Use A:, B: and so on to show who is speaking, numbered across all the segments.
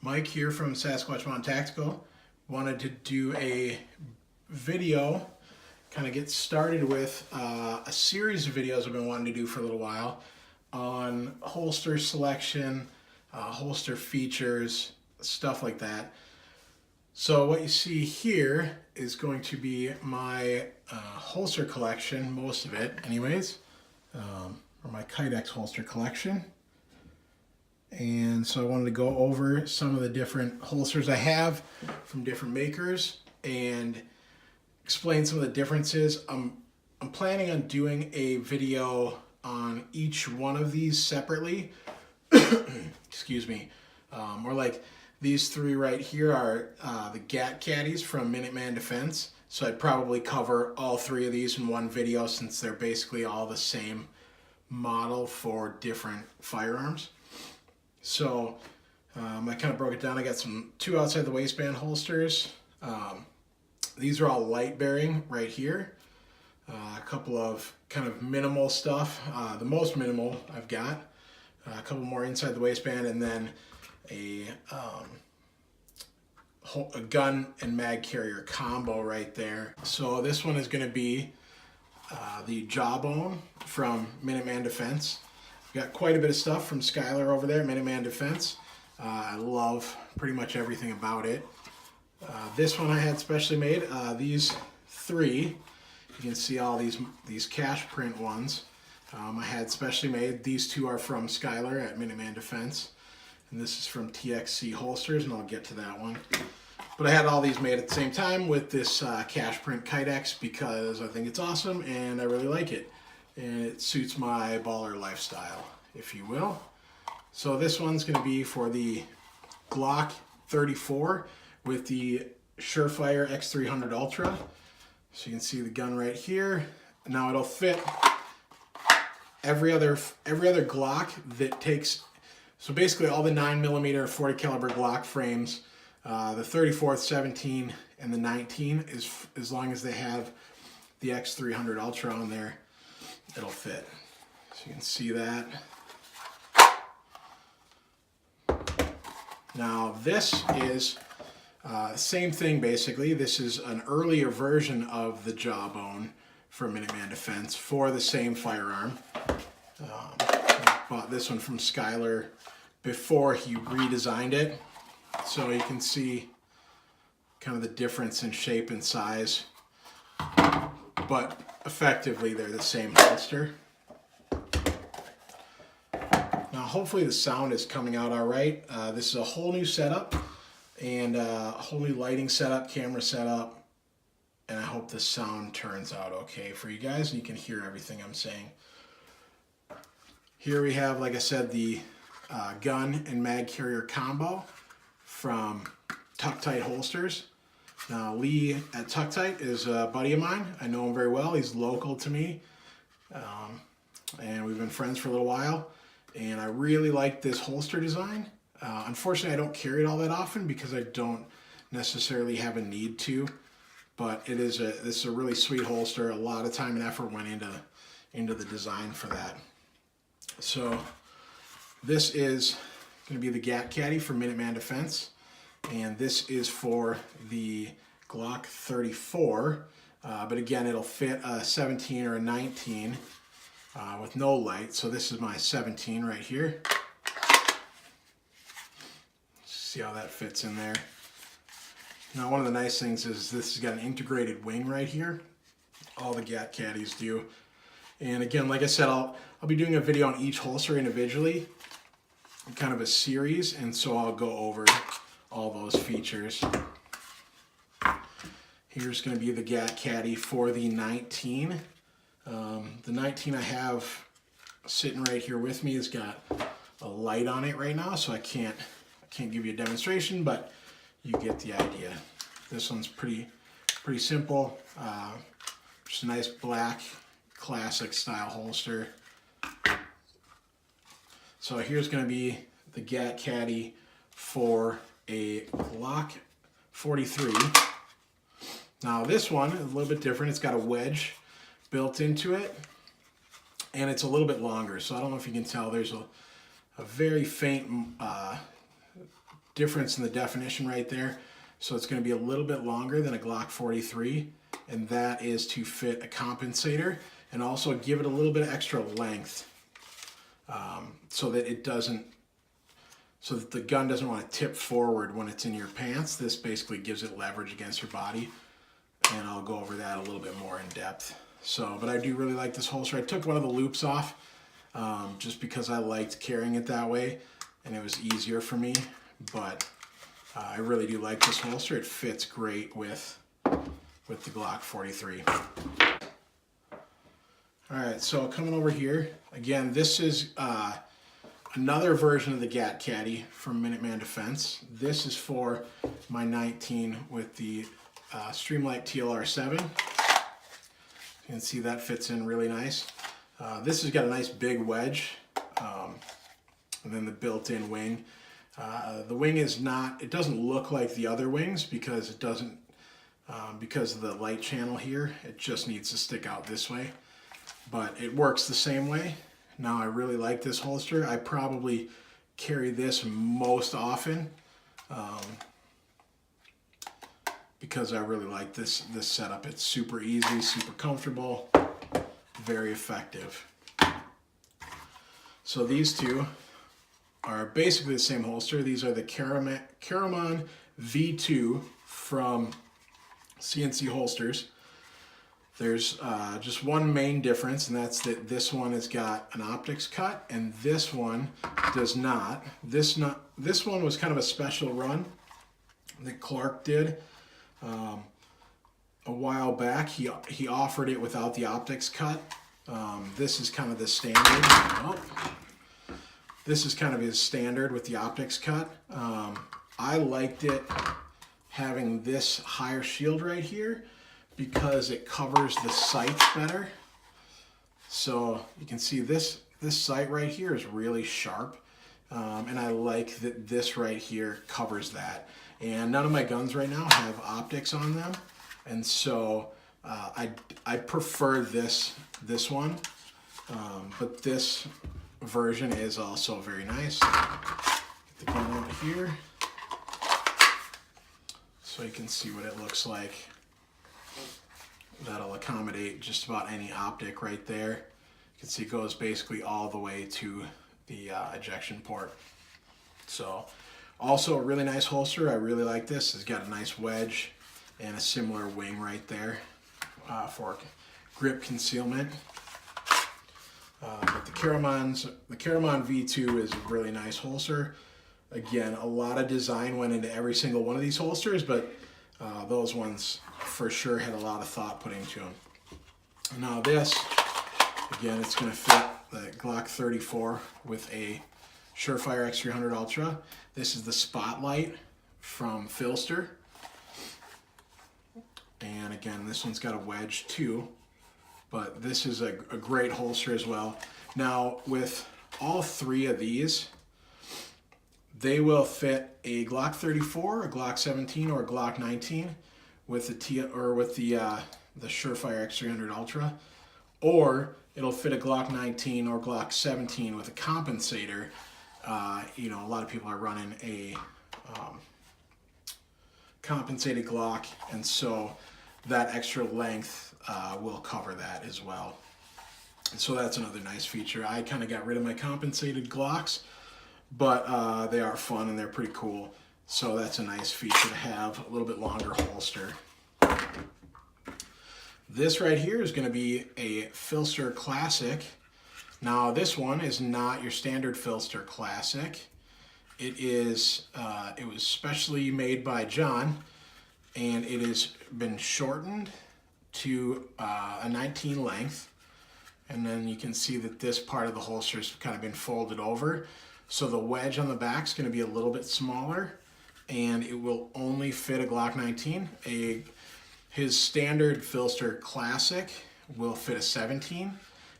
A: Mike here from Sasquatch Mountain Tactical. Wanted to do a video, kind of get started with a series of videos I've been wanting to do for a little while on holster selection, holster features, stuff like that. So what you see here is going to be my holster collection, most of it anyways, or my Kydex holster collection. And so I wanted to go over some of the different holsters I have from different makers and explain some of the differences. I'm planning on doing a video on each one of these separately. Excuse me. Or like these three right here are the GAT caddies from Minuteman Defense. So I'd probably cover all three of these in one video since they're basically all the same model for different firearms. So I kind of broke it down. I got two outside the waistband holsters. These are all light bearing right here. A couple of kind of minimal stuff. The most minimal I've got. A couple more inside the waistband, and then a gun and mag carrier combo right there. So this one is going to be the Jawbone from Minuteman Defense. Got quite a bit of stuff from Skylar over there, Minuteman Defense. I love pretty much everything about it. This one I had specially made. These three, you can see all these cash print ones. I had specially made. These two are from Skylar at Minuteman Defense. And this is from TXC Holsters, and I'll get to that one. But I had all these made at the same time with this cash print Kydex because I think it's awesome and I really like it. And it suits my baller lifestyle, if you will. So this one's going to be for the Glock 34 with the Surefire X300 Ultra. So you can see the gun right here. Now it'll fit every other Glock that takes. So basically all the 9mm 40 caliber Glock frames, the 34, 17, and the 19, is as long as they have the X300 Ultra on there, it'll fit. So you can see that. Now this is same thing basically. This is an earlier version of the Jawbone from Minuteman Defense for the same firearm. I bought this one from Skylar before he redesigned it. So you can see kind of the difference in shape and size. But effectively they're the same holster. Now hopefully the sound is coming out all right. This is a whole new setup and a whole new lighting setup, camera setup, and I hope the sound turns out okay for you guys and you can hear everything I'm saying. Here we have, like I said, the gun and mag carrier combo from Tuck Tight Holsters. Now Lee at Tuck Tight is a buddy of mine. I know him very well. He's local to me. And we've been friends for a little while. And I really like this holster design. Unfortunately, I don't carry it all that often because I don't necessarily have a need to. But this is a really sweet holster. A lot of time and effort went into the design for that. So this is going to be the GAT Caddy for Minuteman Defense. And this is for the Glock 34, but again, it'll fit a 17 or a 19 with no light. So this is my 17 right here. See how that fits in there. Now, one of the nice things is this has got an integrated wing right here. All the GAT Caddies do. And again, like I said, I'll be doing a video on each holster individually, kind of a series, and so I'll go over all those features. Here's going to be the GAT Caddy for the 19. The 19 I have sitting right here with me has got a light on it right now, so I can't give you a demonstration, but you get the idea. This one's pretty simple. Just a nice black classic style holster. So here's going to be the GAT Caddy for a Glock 43. Now this one is a little bit different. It's got a wedge built into it and it's a little bit longer. So I don't know if you can tell, there's a very faint difference in the definition right there. So it's going to be a little bit longer than a Glock 43, and that is to fit a compensator and also give it a little bit of extra length, so that the gun doesn't want to tip forward when it's in your pants. This basically gives it leverage against your body, and I'll go over that a little bit more in depth. So, but I do really like this holster. I took one of the loops off just because I liked carrying it that way, and it was easier for me, but I really do like this holster. It fits great with the Glock 43. All right, so coming over here, again, this is another version of the Gat Caddy from Minuteman Defense. This is for my 19 with the Streamlight TLR7. You can see that fits in really nice. This has got a nice big wedge, and then the built-in wing. The wing is not, it doesn't look like the other wings because it doesn't, because of the light channel here, it just needs to stick out this way. But it works the same way. Now I really like this holster. I probably carry this most often because I really like this setup. It's super easy, super comfortable, very effective. So these two are basically the same holster. These are the Caramon V2 from CNC Holsters. There's just one main difference, and that's that this one has got an optics cut and this one does not. This one was kind of a special run that Clark did a while back. He offered it without the optics cut. This is kind of the standard. Oh, this is kind of his standard with the optics cut. I liked it having this higher shield right here because it covers the sights better. So you can see this sight right here is really sharp, and I like that this right here covers that. And none of my guns right now have optics on them, and so I prefer this one, but this version is also very nice. Get the gun out here so you can see what it looks like. That'll accommodate just about any optic right there. You can see it goes basically all the way to the ejection port. So also a really nice holster. I really like this. It's got a nice wedge and a similar wing right there for grip concealment. But the Caramon V2 is a really nice holster. Again, a lot of design went into every single one of these holsters, but those ones for sure had a lot of thought put into them. Now this, again, it's going to fit the Glock 34 with a Surefire X300 Ultra. This is the Spotlight from Filster. And again, this one's got a wedge too, but this is a great holster as well. Now with all three of these, they will fit a Glock 34, a Glock 17, or a Glock 19 with the Surefire X300 Ultra, or it'll fit a Glock 19 or Glock 17 with a compensator. You know, a lot of people are running a compensated Glock, and so that extra length will cover that as well. So that's another nice feature. I kind of got rid of my compensated Glocks, but they are fun and they're pretty cool. So that's a nice feature to have, a little bit longer holster. This right here is going to be a Filster Classic. Now this one is not your standard Filster Classic. It was specially made by John, and it has been shortened to a 19 length. And then you can see that this part of the holster has kind of been folded over. So the wedge on the back is going to be a little bit smaller, and it will only fit a Glock 19. His standard Filster Classic will fit a 17,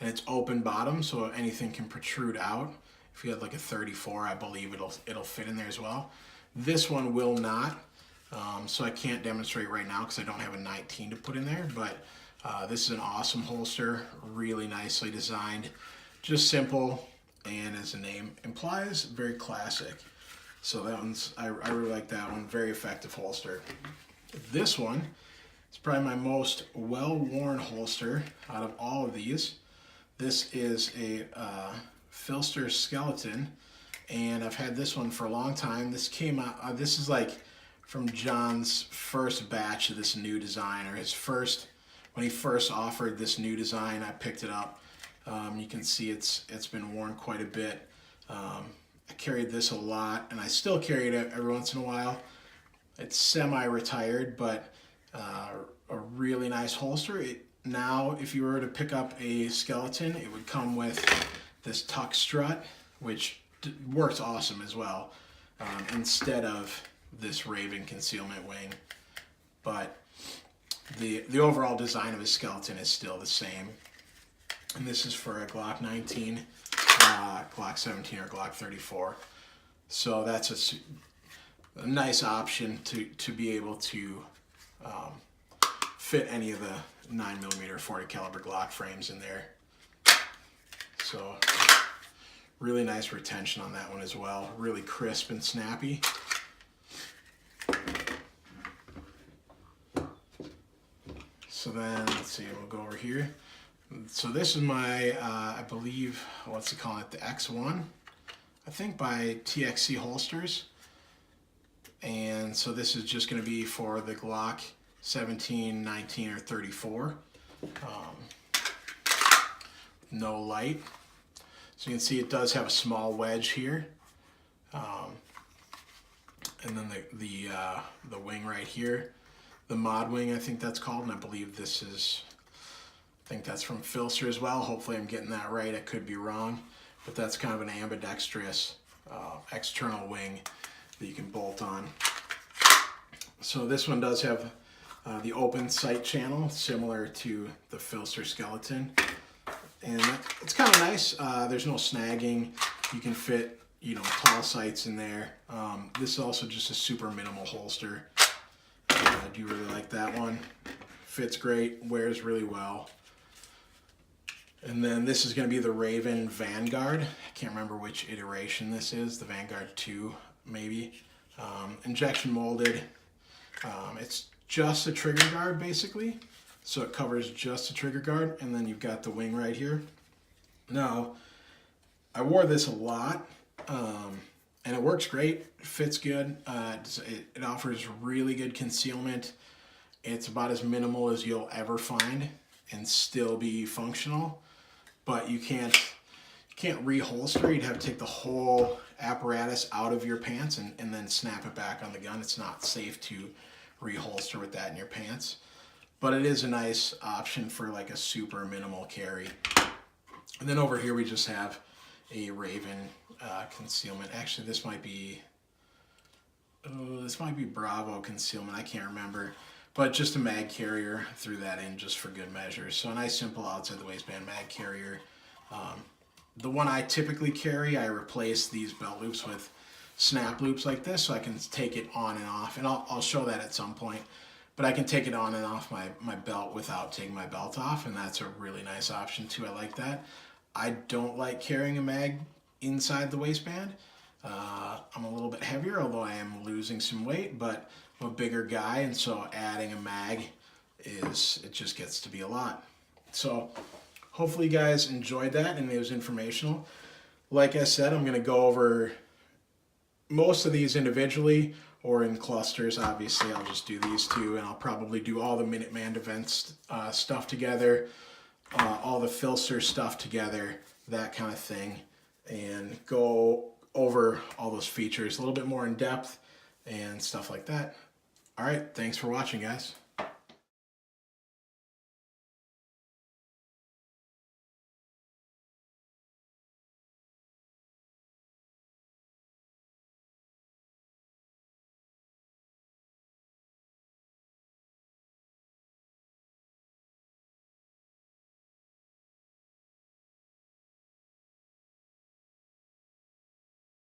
A: and it's open bottom, so anything can protrude out. If you had like a 34, I believe it'll fit in there as well. This one will not, so I can't demonstrate right now because I don't have a 19 to put in there, but this is an awesome holster, really nicely designed, just simple, and as the name implies, very classic. So that one's, I really like that one. Very effective holster. This one is probably my most well-worn holster out of all of these. This is a Filster skeleton, and I've had this one for a long time. This came out, this is like from John's first batch of this new design, or his first, when he first offered this new design, I picked it up. You can see it's been worn quite a bit. I carried this a lot, and I still carry it every once in a while. It's semi-retired, but a really nice holster. Now, if you were to pick up a skeleton, it would come with this tuck strut, which works awesome as well, instead of this Raven concealment wing. But the overall design of his skeleton is still the same. And this is for a Glock 19, Glock 17, or Glock 34. So that's a nice option to be able to fit any of the 9mm 40 caliber Glock frames in there. So really nice retention on that one as well. Really crisp and snappy. So then, let's see, we'll go over here. So this is my, I believe, what's it called, the X1, I think, by TXC Holsters. And so this is just going to be for the Glock 17, 19, or 34. No light. So you can see it does have a small wedge here. And then the wing right here, the mod wing, I think that's called, and I believe this is, I think that's from Filster as well. Hopefully I'm getting that right. I could be wrong, but that's kind of an ambidextrous external wing that you can bolt on. So this one does have the open sight channel, similar to the Filster skeleton, and it's kind of nice. There's no snagging. You can fit, you know, tall sights in there. This is also just a super minimal holster. I do really like that one. Fits great, wears really well. And then this is going to be the Raven Vanguard. I can't remember which iteration this is. The Vanguard 2, maybe. Injection molded. It's just a trigger guard, basically. So it covers just a trigger guard, and then you've got the wing right here. Now, I wore this a lot, and it works great. It fits good. It offers really good concealment. It's about as minimal as you'll ever find and still be functional. But you can't reholster. You'd have to take the whole apparatus out of your pants and then snap it back on the gun. It's not safe to reholster with that in your pants. But it is a nice option for like a super minimal carry. And then over here we just have a Raven concealment. Actually, this might be Bravo concealment. I can't remember. But just a mag carrier, threw that in just for good measure. So a nice simple outside the waistband mag carrier. The one I typically carry, I replace these belt loops with snap loops like this, so I can take it on and off. And I'll show that at some point. But I can take it on and off my belt without taking my belt off, and that's a really nice option too. I like that. I don't like carrying a mag inside the waistband. I'm a little bit heavier, although I am losing some weight, but I'm a bigger guy, and so adding a mag it just gets to be a lot. So hopefully you guys enjoyed that and it was informational. Like I said, I'm going to go over most of these individually or in clusters. Obviously, I'll just do these two, and I'll probably do all the Minuteman events stuff together, all the Filster stuff together, that kind of thing, and go over all those features a little bit more in depth and stuff like that. All right, thanks for watching, guys.